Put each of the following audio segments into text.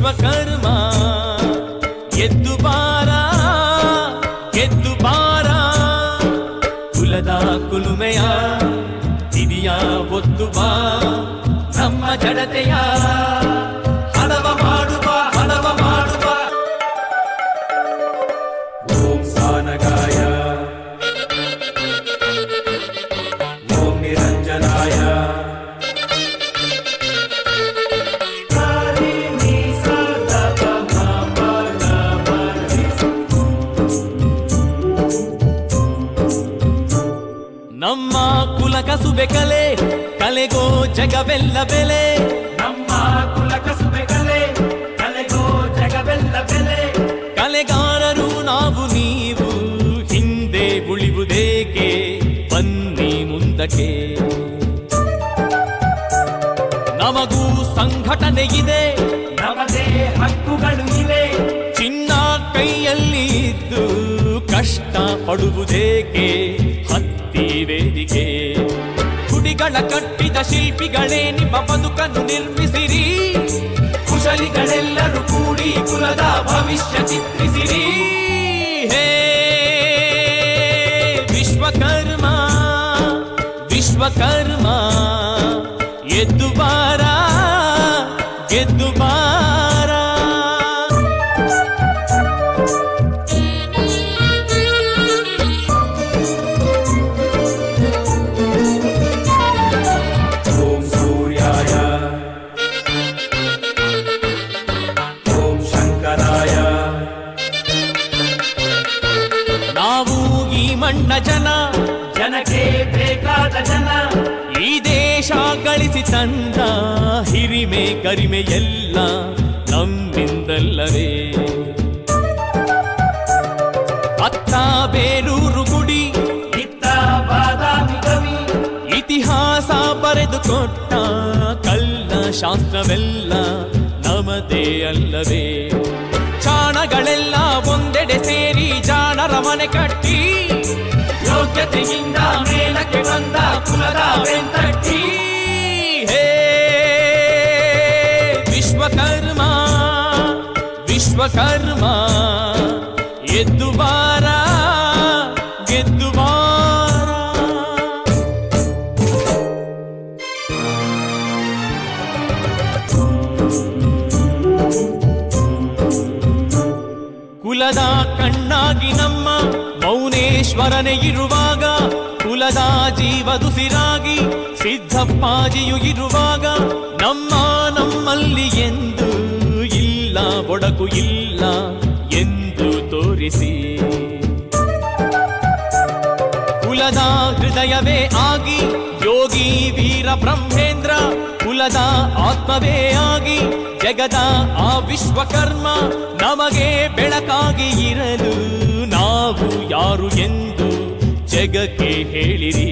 ವಿಶ್ವಕರ್ಮ ಎದ್ದು ಬಾರ ಗೆದ್ದು ಬಾರ ಕುಲದ ಕುಲುಮೆಯ ತಿದಿಯ ಒತ್ತು ಬಾ ನಮ್ಮ ಜಡತೆಯ ಹಡವ ಮಾಡುವ ಹಡವ ಮಾಡುವ ಓಂ ಸಾನಗಾಯ ಓಂ ನಿರಂಜನಾಯ ನಮ್ಮ ಕುಲ ಕಸುಬೆ ಕಲೆ ಕಲೆಗೋ ಜಗವೆಲ್ಲ ಬೆಲೆ ನಮ್ಮ ಕುಲ ಕಸುಬೆ ಕಲೆ ಕಲೆಗೋ ಜಗವೆಲ್ಲ ಬೆಲೆ ಕಲೆಗಾರರು ನಾವು ನೀವು ಹಿಂದೆ ಉಳಿವುದೇಕೆ ಬನ್ನಿ ಮುಂದಕ್ಕೆ ನಮಗೂ ಸಂಘಟನೆ ಇದೆ ನಮದೇ ಹಕ್ಕುಗಳು ಇವೆ ಚಿನ್ನ ಕೈಯಲ್ಲಿ ಇದ್ದು ಕಷ್ಟ ಪಡುವುದೇಕೆ ವೇದಿಕೆ ಗುಡಿಗಳ ಕಟ್ಟಿದ ಶಿಲ್ಪಿಗಳೇ ನಿಮ್ಮ ಬದುಕನ್ನು ನಿರ್ಮಿಸಿರಿ ಕುಶಲಿಗಳೆಲ್ಲರೂ ಕೂಡಿ ಕುಲದ ಭವಿಷ್ಯ ಚಿತ್ರಿಸಿರಿ ಹೇ ವಿಶ್ವಕರ್ಮ ವಿಶ್ವಕರ್ಮ ಎದ್ದು ಬಾರ ಗೆದ್ದು ಬಾರ ಮಣ್ಣ ಜನ ಜನಕ್ಕೆ ಬೇಕಾದ ಜನ ಈ ದೇಶ ಗಳಿಸಿ ತಂದ ಹಿರಿಮೆ ಗರಿಮೆ ಎಲ್ಲ ನಮ್ಮಿಂದಲ್ಲವೇ ಅತ್ತ ಬೇಲೂರು ಗುಡಿ ಇತ್ತ ಬಾದಾಮಿ ಕವಿ ಇತಿಹಾಸ ಬರೆದುಕೊಟ್ಟ ಕಲ್ಲ ಶಾಸ್ತ್ರವೆಲ್ಲ ನಮದೇ ಅಲ್ಲವೇ ಚಾಣಗಳೆಲ್ಲ ಒಂದೆಡೆ ಸೇರಿ ಜಾಣರ ಮನೆ ಕಟ್ಟಿ ಯೋಗ್ಯತೆಯಿಂದ ಮೇಲಕ್ಕೆ ಬಂದ ಕುಲದ ಬೆಂತಟ್ಟಿ ಹೇ ವಿಶ್ವಕರ್ಮ ವಿಶ್ವಕರ್ಮ ಎದ್ದು ಬಾರ ಗೆದ್ದು ಬಾರ ಕುಲದ ಕಣ್ಣಾಗಿ ನಮ್ಮ ಮೌನೇಶ್ವರನೇ ಇರುವಾಗ ಕುಲದ ಜೀವದುಸಿರಾಗಿ ಸಿದ್ದಪ್ಪಾಜಿಯು ಇರುವಾಗ ನಮ್ಮಲ್ಲಿ ಎಂದು ಇಲ್ಲ ಒಡಕು ಇಲ್ಲ ಎಂದು ತೋರಿಸಿ ಕುಲದ ಹೃದಯವೇ ಆಗಿ ಯೋಗಿ ವೀರ ಬ್ರಹ್ಮೇಂದ್ರ ಕುಲದ ಆತ್ಮವೇ ಆಗಿ ಜಗದ ಆ ವಿಶ್ವಕರ್ಮ ನಮಗೆ ಬೆಳಕಾಗಿ ಇರಲು ನಾವು ಯಾರು ಎಂದು ಜಗಕ್ಕೆ ಹೇಳಿರಿ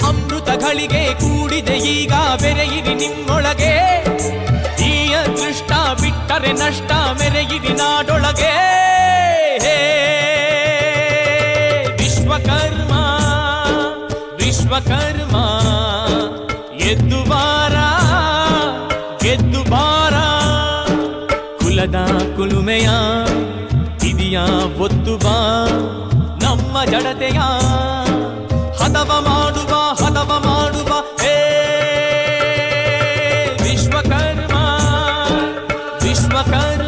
ಅಮೃತಗಳಿಗೆ ಕೂಡಿದೆ ಈಗ ಬೆರೆಯಿರಿ ನಿಮ್ಮೊಳಗೆ ಈ ಅದೃಷ್ಟ ಬಿಟ್ಟರೆ ನಷ್ಟ ಮೆರೆಯಿರಿ ನಾಡೊಳಗೆ ವಿಶ್ವಕರ್ಮ ವಿಶ್ವಕರ್ಮ ಎದ್ದು ಬಾರ ಗೆದ್ದು ಬಾರ ಕುಲದ ಕುಲುಮೆಯ ತಿದಿಯ ಒತ್ತು ಬಾ ನಮ್ಮ ಜಡತೆಯ ಹದವ ಮಾಡುವ ಹೇ ವಿಶ್ವಕರ್ಮ ವಿಶ್ವಕರ್ಮ